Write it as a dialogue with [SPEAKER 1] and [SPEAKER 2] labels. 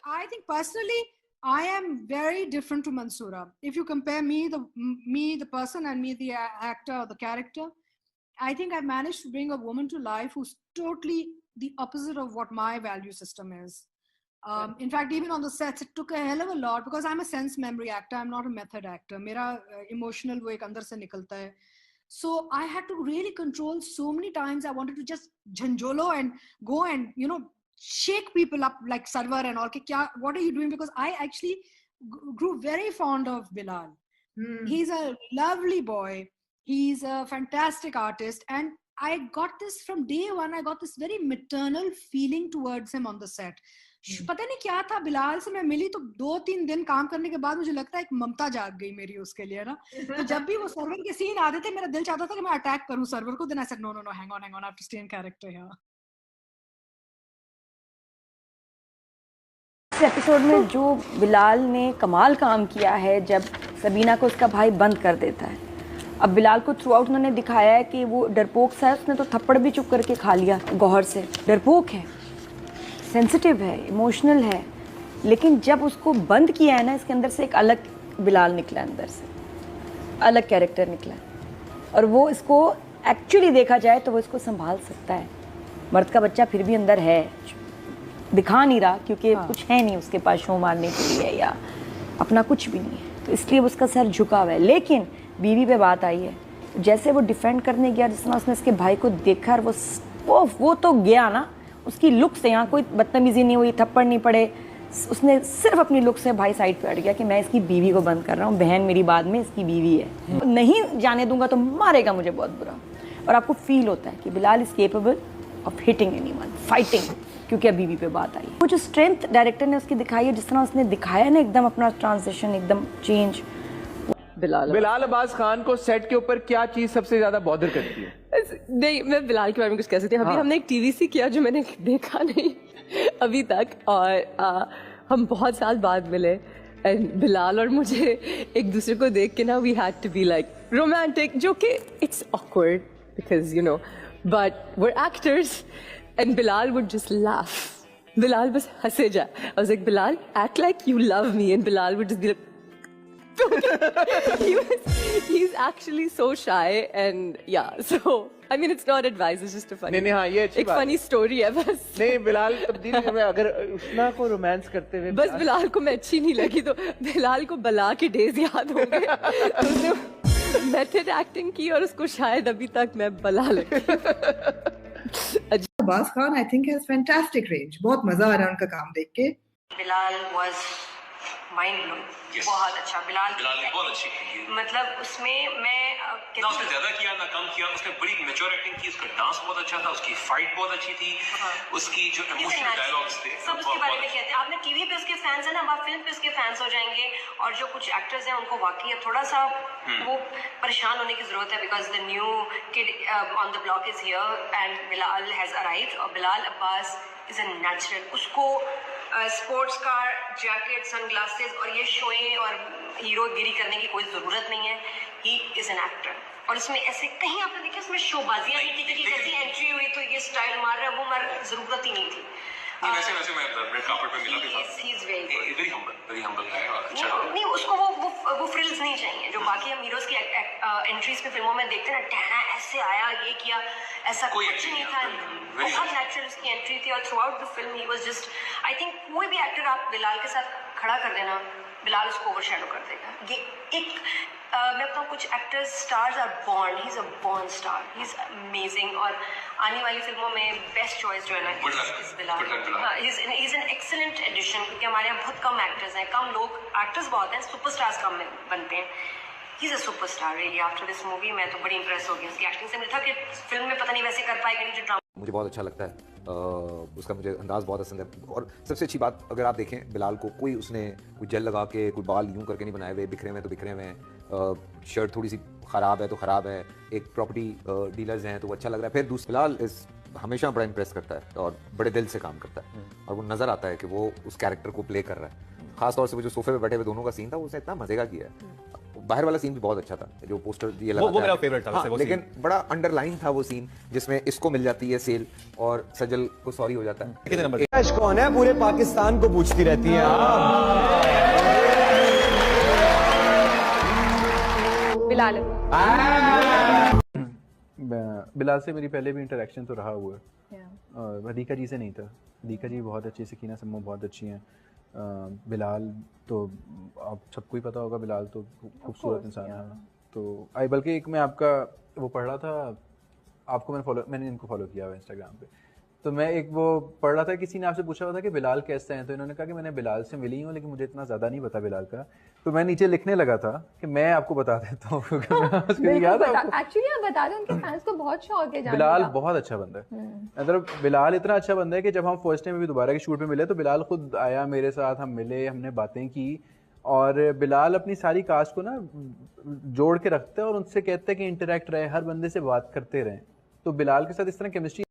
[SPEAKER 1] I think personally, I am very different to Mansoora. If you compare me, the person, and me, the actor or the character, I think I've managed to bring a woman to life who's totally the opposite of what my value system is. In fact, even on the sets, it took a hell of a lot because I'm a sense memory actor. I'm not a method actor. Mera emotional wo ek andar se nikalta hai. So I had to really control so many times. I wanted to just jhanjolo and go and, shake people up like Sarwar and all. What are you doing? Because I actually grew very fond of Bilal. He's a lovely boy. He's a fantastic artist. And I got this from day one. I got this very maternal feeling towards him on the set. पता नहीं क्या था, बिलाल से मैं मिली तो 2-3 दिन काम करने के बाद मुझे लगता है एक ममता जाग गई मेरी उसके लिए ना. तो जब भी वो सर्वर के सीन आते थे मेरा दिल चाहता था कि मैं अटैक करूं सर्वर को. Then I said no, hang on, I have to stay in character here.
[SPEAKER 2] इस एपिसोड में जो बिलाल ने कमाल काम किया है जब सबीना को उसका भाई बंद कर देता है. अब बिलाल को थ्रू आउट उन्होंने दिखाया है कि वो डरपोक सा है. उसने तो थप्पड़ भी चुप करके खा लिया गौहर से. डरपोक है, सेंसिटिव है, इमोशनल है, लेकिन जब उसको बंद किया है ना, इसके अंदर से एक अलग बिलाल निकला, अंदर से अलग कैरेक्टर निकला. और वो इसको एक्चुअली देखा जाए तो वो इसको संभाल सकता है. मर्द का बच्चा फिर भी अंदर है, दिखा नहीं रहा क्योंकि कुछ है नहीं उसके पास शो मारने के लिए या अपना कुछ भी नहीं है, तो इसलिए उसका सर झुका हुआ है. लेकिन बीवी पे बात आई है, जैसे वो डिफेंड करने गया, जिस तरह उसने उसके भाई को देखा और वो तो गया ना, उसकी लुक से यहाँ कोई बदतमीजी नहीं हुई, थप्पड़ नहीं पड़े. उसने सिर्फ अपनी लुक से भाई साइड पे हट गया कि मैं इसकी बीवी को बंद कर रहा हूँ, बहन मेरी बाद में इसकी बीवी है, नहीं जाने दूंगा तो मारेगा मुझे बहुत बुरा. और आपको फील होता है कि Bilal is capable of hitting anyone, fighting, क्योंकि अब बीवी पे बात आई. वो जो स्ट्रेंथ डायरेक्टर ने उसकी दिखाई है, जिस तरह उसने दिखाया ना एकदम अपना ट्रांजिशन, एकदम चेंज.
[SPEAKER 3] बिलाल अब्बास खान को सेट के ऊपर क्या चीज सबसे ज्यादा बॉदर करती है?
[SPEAKER 4] नहीं, मैं बिलाल के बारे में कुछ कह सकती हूँ. अभी हमने एक टीवीसी किया जो मैंने देखा नहीं अभी तक, और हम बहुत साल बाद मिले. एंड बिलाल और मुझे एक दूसरे को देख के ना, we had to be like romantic, जो कि it's awkward because you know, but we are actors. And Bilal would just laugh. Bilal बस हंसे जा. I was like, Bilal act like you love me. And Bilal would just be like he's actually so shy, and yeah, so I mean it's not advice, it's just a funny,
[SPEAKER 3] नहीं हाँ, ये अच्छी बात,
[SPEAKER 4] funny story है बस.
[SPEAKER 3] नहीं, बिलाल तब्दील में अगर उष्णा को रोमांस करते हुए
[SPEAKER 4] बस बिलाल को मैं अच्छी नहीं लगी तो बिलाल को बला के डेज याद हो गए. उसने मेथड एक्टिंग की और उसको शायद अभी तक मैं बला लगी.
[SPEAKER 5] Abbas Khan I think has fantastic range. बहुत मजा आ रहा है उनका काम देख के.
[SPEAKER 6] Bilal was mind blowing. बहुत अच्छा. बिलाल
[SPEAKER 7] ने बहुत अच्छी की,
[SPEAKER 6] मतलब उसमें मैं
[SPEAKER 7] ना उसने ज्यादा किया ना कम किया. उसने बड़ी मैच्योर एक्टिंग की. उसका डांस बहुत अच्छा था, उसकी फाइट बहुत अच्छी थी, उसकी जो इमोशनल डायलॉग्स थे
[SPEAKER 6] सब उसके बारे में कहते हैं. आपने टीवी पे उसके फैंस हैं ना, आप फिल्म पे उसके फैंस हो जाएंगे. और जो कुछ एक्टर्स हैं उनको वाकई थोड़ा सा वो परेशान होने की जरूरत है, because the new kid on the block is here and Bilal has arrived. और Bilal Abbas is a natural. उसको स्पोर्ट्स कार, जैकेट, सनग्लासेस और ये शोएं और हीरोगिरी करने की कोई ज़रूरत नहीं है. He is an actor. और इसमें ऐसे कहीं आपने देखा इसमें शोबाजियाँ नहीं थी कि जैसी एंट्री हुई तो ये स्टाइल मार रहा है, वो मार ज़रूरत ही नहीं थी.
[SPEAKER 7] वैसे मैं रेड कार्पेट पे मिला भी था.
[SPEAKER 6] ही इज़ वेरी
[SPEAKER 7] हम्बल है. अच्छा
[SPEAKER 6] नहीं, उसको वो फ्रिल्स नहीं चाहिए जो बाकी हम हीरोज की एंट्रीज पे फिल्मों में देखते हैं ना. टहना ऐसे आया, ये किया, ऐसा कुछ नहीं था. बहुत नेचुरल उसकी एंट्री थी. और through out the film he was just, I think कोई भी एक्टर आप बिलाल के साथ खड़ा कर देना, बिलाल उसको ओवरशैडो कर देगा. ये एक मैं बताऊँ, कुछ actors stars are born. He is a born star. He is amazing. और आने वाली फिल्मों में बेस्ट चॉइस जो है ना is Bilal. He is an excellent addition, क्योंकि हमारे यहाँ बहुत कम एक्टर्स हैं. कम लोग, एक्टर्स बहुत हैं, सुपरस्टार्स कम बनते हैं. ही is a superstar really. After this movie मैं तो बड़ी इंप्रेस हो गई उसकी एक्टिंग से. मुझे था कि फिल्म में पता नहीं वैसे कर पाएगा नहीं जो ड्रामा.
[SPEAKER 8] मुझे बहुत अच्छा लगता है उसका, मुझे अंदाज़ बहुत पसंद है. और सबसे अच्छी बात, अगर आप देखें बिलाल को, उसने कोई जेल लगा के, कोई बाल यूं करके नहीं बनाए हुए, बिखरे हुए तो बिखरे हुए हैं. शर्ट थोड़ी सी ख़राब है तो ख़राब है. एक प्रॉपर्टी डीलर्स हैं तो वो अच्छा लग रहा है. फिर दूसरा, बिलाल हमेशा बड़ा इंप्रेस करता है और बड़े दिल से काम करता है. और वो नज़र आता है कि वो उस कैरेक्टर को प्ले कर रहा है. खास तौर से वो जो सोफे पे बैठे हुए दोनों का सीन था, वो उसने इतना मज़े का किया है. बाहर वाला सीन भी बहुत अच्छा था, जो पोस्टर ये
[SPEAKER 9] वो मेरा फेवरेट था,
[SPEAKER 8] हाँ,
[SPEAKER 9] वैसे वो
[SPEAKER 8] लेकिन बड़ा अंडरलाइन था वो सीन जिसमें इसको मिल जाती है सेल और सजल को सॉरी हो जाता है।
[SPEAKER 9] कितने नंबर?
[SPEAKER 10] कौन है पूरे पाकिस्तान को पूछती रहती है
[SPEAKER 2] बिलाल
[SPEAKER 11] बिलाल से मेरी पहले भी इंटरेक्शन तो रहा हुआ है, और हदीका जी से नहीं था। हदीका जी बहुत अच्छी, सकीना सम्मो बहुत अच्छी हैं। बिलाल तो आप सबको ही पता होगा, बिलाल तो खूबसूरत इंसान है। तो बल्कि एक मैं आपका वो पढ़ रहा था, आपको मैंने इनको फॉलो किया हुआ इंस्टाग्राम पे, तो मैं एक वो पढ़ रहा था, किसी ने आपसे पूछा हुआ था कि बिलाल कैसे हैं, तो इन्होंने कहा कि मैंने बिलाल से मिली हूँ लेकिन मुझे इतना ज़्यादा नहीं पता बिलाल का। तो मैं नीचे लिखने लगा था कि मैं आपको बता देता हूँ
[SPEAKER 2] एक्चुअली आप बता दें, उनके फैंस को बहुत शौक है जानने
[SPEAKER 11] बिलाल
[SPEAKER 2] का।
[SPEAKER 11] बहुत अच्छा बंदा है, मतलब बिलाल इतना अच्छा बंदा है कि जब हम फर्स्ट टाइम अभी दोबारा के शूट पे मिले तो बिलाल खुद आया मेरे साथ, हम मिले, हमने बातें की, और बिलाल अपनी सारी कास्ट को ना जोड़ के रखता है और उनसे कहता है कि इंटरेक्ट रहे, हर बंदे से बात करते रहें। तो बिलाल के साथ इस तरह केमिस्ट्री